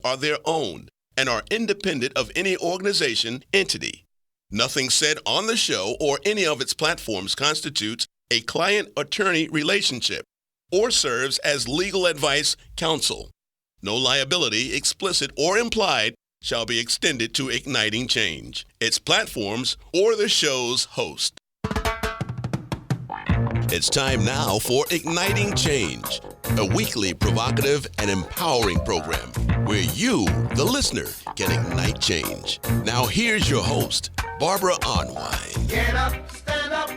are their own and are independent of any organization, entity. Nothing said on the show or any of its platforms constitutes a client-attorney relationship or serves as legal advice counsel. No liability, explicit or implied, shall be extended to Igniting Change, its platforms, or the show's host. It's time now for Igniting Change, a weekly provocative and empowering program where you, the listener, can ignite change. Now here's your host, Barbara Arnwine. Get up, stand up.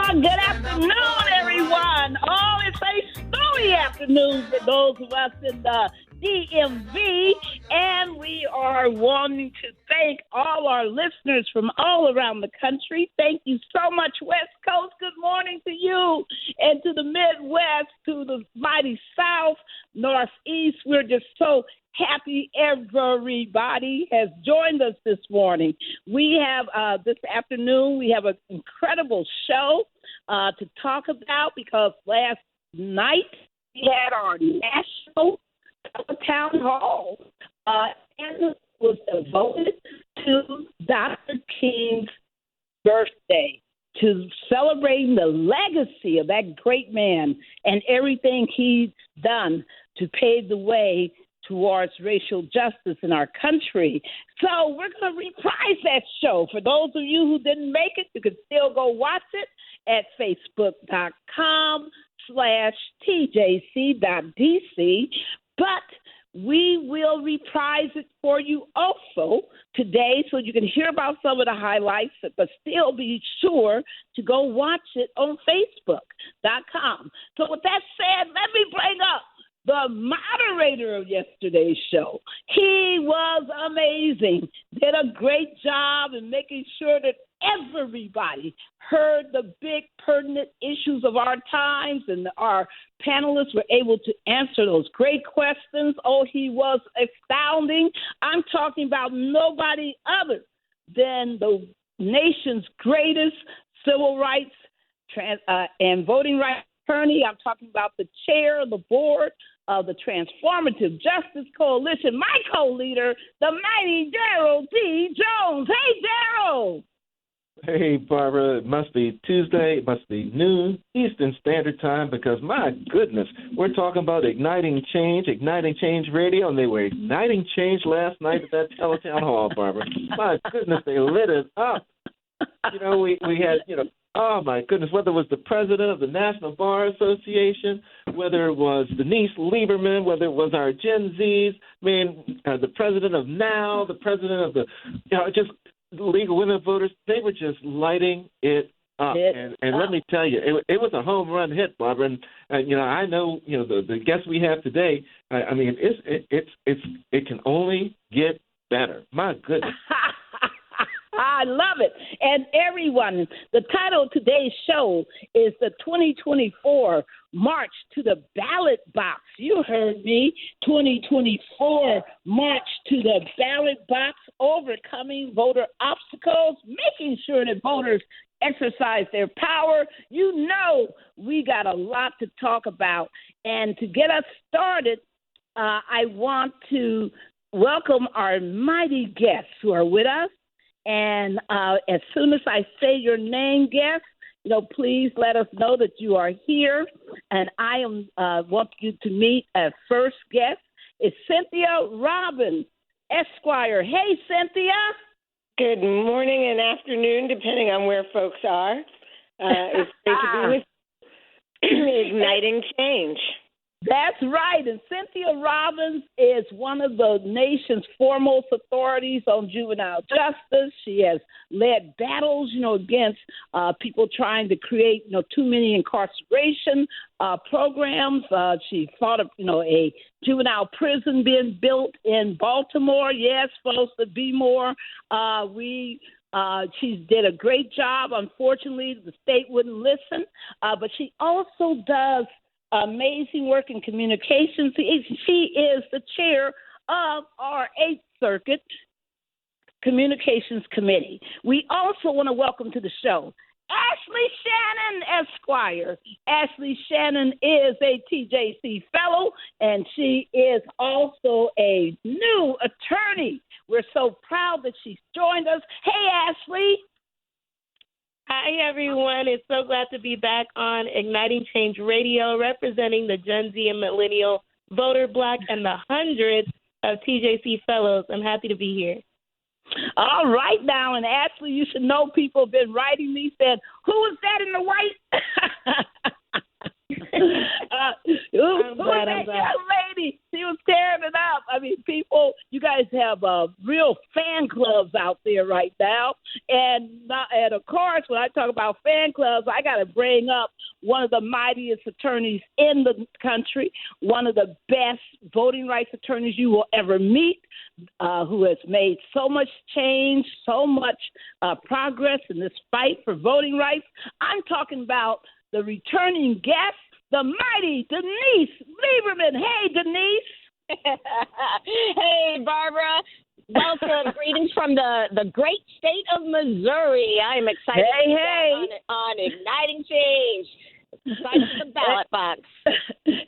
Good afternoon, everyone. It's a snowy afternoon for those of us in the DMV, and we are wanting to thank all our listeners from all around the country. Thank you so much, West Coast. Good morning to you, and to the Midwest, to the mighty South, Northeast. We're just so happy everybody has joined us this morning. We have this afternoon, we have an incredible show to talk about, because last night we had our national town hall, and it was devoted to Dr. King's birthday, to celebrating the legacy of that great man and everything he's done to pave the way towards racial justice in our country. So we're going to reprise that show. For those of you who didn't make it, you can still go watch it at facebook.com/tjc.dc. But we will reprise it for you also today, so you can hear about some of the highlights, but still be sure to go watch it on facebook.com. So with that said, let me bring up the moderator of yesterday's show. He was amazing. Did a great job in making sure that everybody heard the big pertinent issues of our times, and our panelists were able to answer those great questions. Oh, he was astounding. I'm talking about nobody other than the nation's greatest civil rights and voting rights attorney. I'm talking about the chair of the board of the Transformative Justice Coalition, my co-leader, the mighty Daryl D. Jones. Hey, Daryl. Hey, Barbara, it must be Tuesday, it must be noon Eastern Standard Time, because, my goodness, we're talking about Igniting Change Radio, and they were igniting change last night at that teletown hall, Barbara. My goodness, they lit it up. You know, we had, oh, my goodness, whether it was the president of the National Bar Association, whether it was Denise Leiberman, whether it was our Gen Zs, the president of NOW, the president of the, just League of Women Voters, they were just lighting it up. And let me tell you, it was a home run hit, Barbara. And I know, the guests we have today, it can only get better. My goodness. I love it. And everyone, the title of today's show is the 2024 March to the Ballot Box. You heard me. 2024 March to the Ballot Box, overcoming voter obstacles, making sure that voters exercise their power. We got a lot to talk about. And to get us started, I want to welcome our mighty guests who are with us. And as soon as I say your name, guest, please let us know that you are here. And I want you to meet a first guest. It's Cynthia Robbins, Esquire. Hey, Cynthia. Good morning and afternoon, depending on where folks are. It's great to be with Igniting Change. That's right. And Cynthia Robbins is one of the nation's foremost authorities on juvenile justice. She has led battles, against people trying to create, too many incarceration programs. She fought, a juvenile prison being built in Baltimore. Yes, supposed to be more. She did a great job. Unfortunately, the state wouldn't listen. But she also does amazing work in communications. She is the chair of our 8th Circuit Communications Committee. We also want to welcome to the show Ashley Shannon, Esquire. Ashley Shannon is a TJC fellow, and she is also a new attorney. We're so proud that she's joined us. Hey, Ashley. Hi, everyone. It's so glad to be back on Igniting Change Radio, representing the Gen Z and Millennial Voter Bloc and the hundreds of TJC fellows. I'm happy to be here. All right now, and Ashley, you should know people have been writing me saying, who is that in the white? Who's that young lady? She was tearing it up. I mean, people, you guys have real fan clubs out there right now. And of course, when I talk about fan clubs, I got to bring up one of the mightiest attorneys in the country, one of the best voting rights attorneys you will ever meet, who has made so much change, so much progress in this fight for voting rights. I'm talking about the returning guest, the mighty Denise Leiberman. Hey, Denise. Hey, Barbara. Welcome. Greetings from the great state of Missouri. I'm excited to be back on Igniting Change. Excited for the ballot box.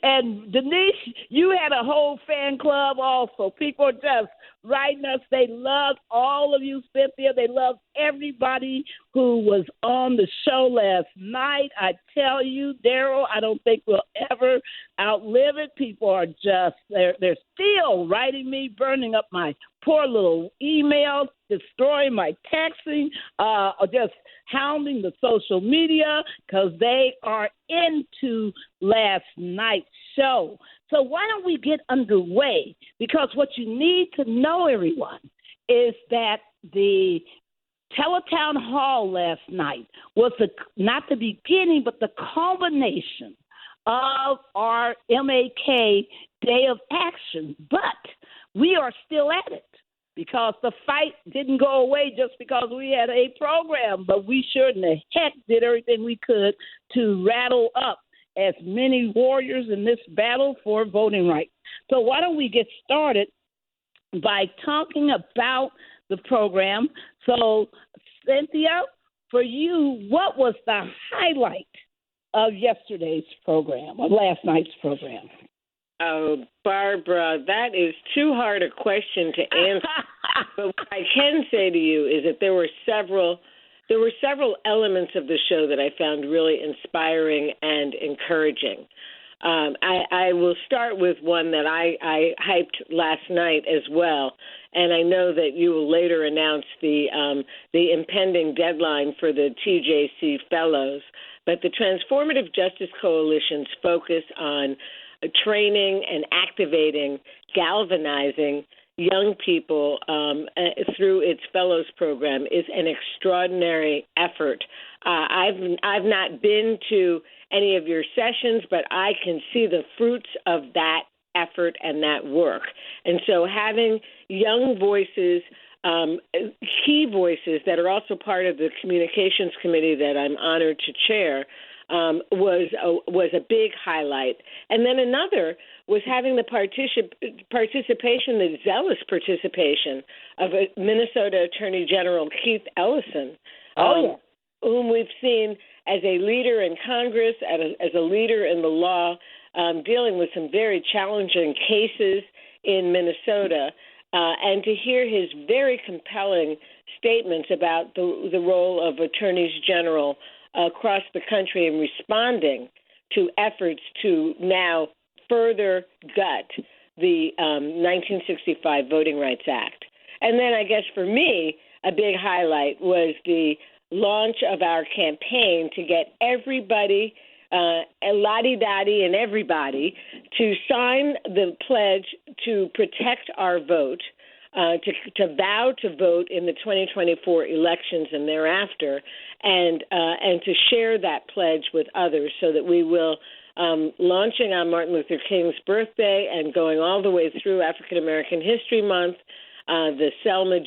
And Denise, you had a whole fan club also. People are just writing us. They loved all of you, Cynthia. They loved everybody who was on the show last night. I tell you, Daryl, I don't think we'll ever outlive it. People are just, they're still writing me, burning up my poor little emails, destroying my texting, just hounding the social media because they are into last night's show. So why don't we get underway? Because what you need to know, everyone, is that the Teletown Hall last night was not the beginning, but the culmination of our MAK Day of Action. But we are still at it because the fight didn't go away just because we had a program, but we sure in the heck did everything we could to rattle up as many warriors in this battle for voting rights. So why don't we get started by talking about the program. So, Cynthia, for you, what was the highlight of yesterday's program, or last night's program? Oh, Barbara, that is too hard a question to answer. But what I can say to you is that there were several elements of the show that I found really inspiring and encouraging. I will start with one that I hyped last night as well, and I know that you will later announce the impending deadline for the TJC Fellows. But the Transformative Justice Coalition's focus on training and activating, galvanizing young people through its Fellows program is an extraordinary effort. I've not been to any of your sessions, but I can see the fruits of that effort and that work. And so having young voices, key voices that are also part of the communications committee that I'm honored to chair, was a big highlight. And then another was having the participation, the zealous participation of Minnesota Attorney General Keith Ellison, whom we've seen as a leader in Congress, as a leader in the law, dealing with some very challenging cases in Minnesota, and to hear his very compelling statements about the role of attorneys general across the country in responding to efforts to now further gut the 1965 Voting Rights Act. And then I guess for me, a big highlight was the launch of our campaign to get everybody, Lottie-Dottie and everybody, to sign the pledge to protect our vote, to vow to vote in the 2024 elections and thereafter, and to share that pledge with others so that we will, launching on Martin Luther King's birthday and going all the way through African American History Month, the Selma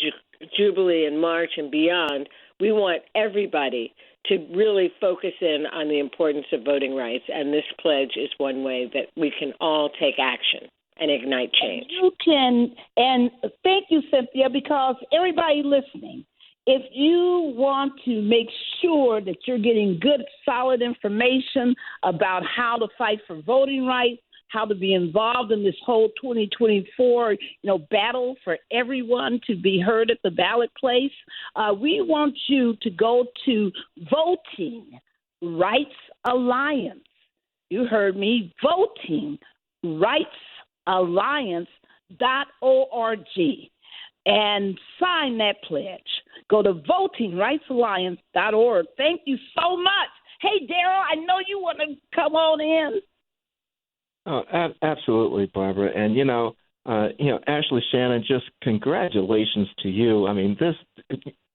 Jubilee in March and beyond, we want everybody to really focus in on the importance of voting rights, and this pledge is one way that we can all take action and ignite change. You can, and thank you, Cynthia, because everybody listening, if you want to make sure that you're getting good, solid information about how to fight for voting rights, how to be involved in this whole 2024, battle for everyone to be heard at the ballot place, we want you to go to Voting Rights Alliance. You heard me, Voting Rights Alliance.org, and sign that pledge. Go to votingrightsalliance.org. Thank you so much. Hey, Daryl, I know you want to come on in. Oh, absolutely, Barbara. And, Ashley, Shannon, just congratulations to you. I mean, this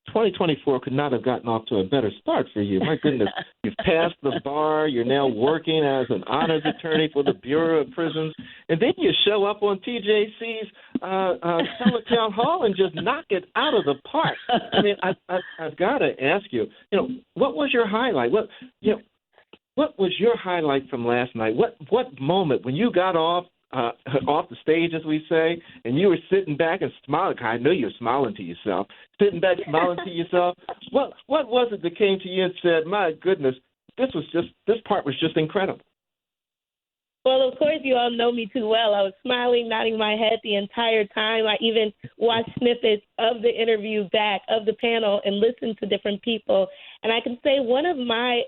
2024 could not have gotten off to a better start for you. My goodness, you've passed the bar. You're now working as an honors attorney for the Bureau of Prisons. And then you show up on TJC's Town Hall and just knock it out of the park. I mean, I've got to ask you, what was your highlight? What was your highlight from last night? What moment when you got off the stage, as we say, and you were sitting back and smiling? I know you were smiling to yourself, sitting back smiling to yourself. What was it that came to you and said, "My goodness, this part was just incredible"? Well, of course, you all know me too well. I was smiling, nodding my head the entire time. I even watched snippets of the interview back of the panel and listened to different people. And I can say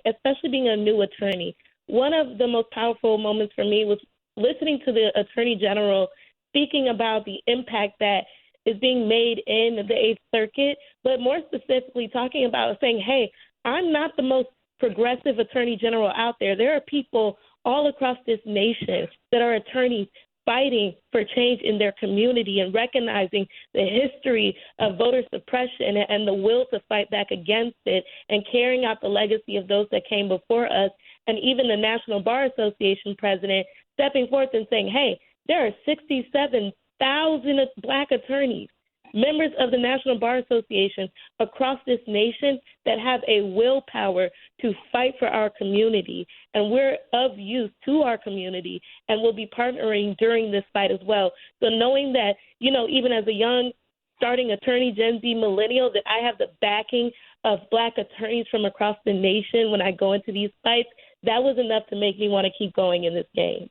especially being a new attorney, one of the most powerful moments for me was listening to the Attorney General speaking about the impact that is being made in the Eighth Circuit, but more specifically talking about saying, hey, I'm not the most progressive Attorney General out there. There are people all across this nation that are attorneys fighting for change in their community and recognizing the history of voter suppression and the will to fight back against it and carrying out the legacy of those that came before us. And even the National Bar Association president stepping forth and saying, hey, there are 67,000 Black attorneys, members of the National Bar Association across this nation that have a willpower to fight for our community. And we're of use to our community and will be partnering during this fight as well. So knowing that, even as a young starting attorney, Gen Z millennial, that I have the backing of Black attorneys from across the nation when I go into these fights, that was enough to make me want to keep going in this game.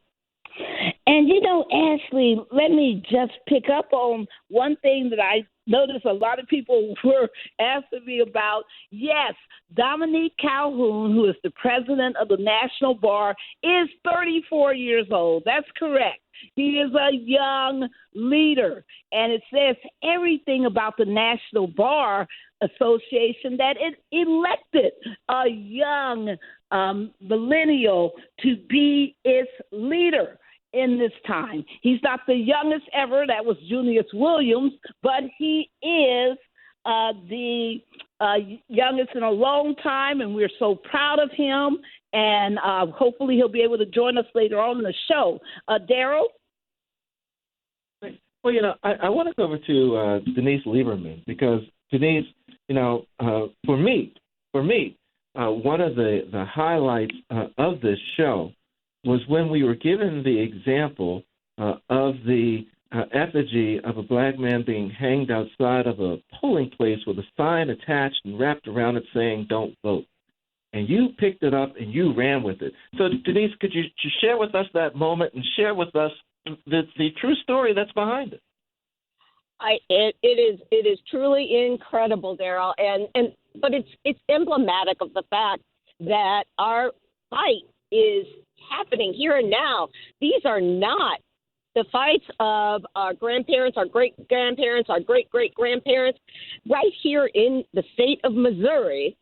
And, Ashley, let me just pick up on one thing that I noticed a lot of people were asking me about. Yes, Dominique Calhoun, who is the president of the National Bar, is 34 years old. That's correct. He is a young leader, and it says everything about the National Bar Association that it elected a young millennial to be its leader in this time. He's not the youngest ever. That was Junius Williams, but he is the youngest in a long time, and we're so proud of him. And hopefully he'll be able to join us later on in the show. Daryl? Well, I want to go over to Denise Leiberman because Denise, for me, one of the highlights of this show was when we were given the example of the effigy of a Black man being hanged outside of a polling place with a sign attached and wrapped around it saying, "Don't vote." And you picked it up and you ran with it. So, Denise, could you share with us that moment and share with us the true story that's behind it? It is truly incredible, Daryl, but it's emblematic of the fact that our fight is happening here and now. These are not the fights of our grandparents, our great-grandparents, our great-great-grandparents. Right here in the state of Missouri,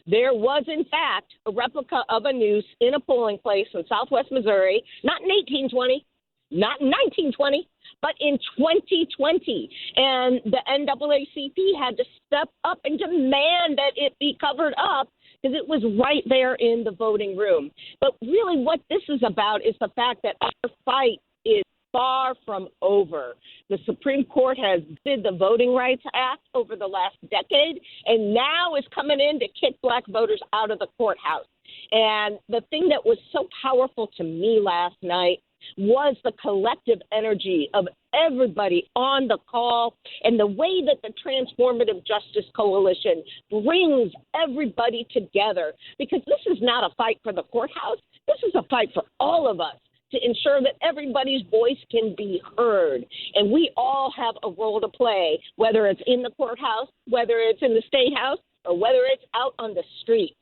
there was, in fact, a replica of a noose in a polling place in southwest Missouri, not in 1820, not in 1920, but in 2020. And the NAACP had to step up and demand that it be covered up because it was right there in the voting room. But really what this is about is the fact that our fight is far from over. The Supreme Court has did the Voting Rights Act over the last decade and now is coming in to kick Black voters out of the courthouse. And the thing that was so powerful to me last night was the collective energy of everybody on the call and the way that the Transformative Justice Coalition brings everybody together. Because this is not a fight for the courthouse. This is a fight for all of us to ensure that everybody's voice can be heard. And we all have a role to play, whether it's in the courthouse, whether it's in the State House, or whether it's out on the street.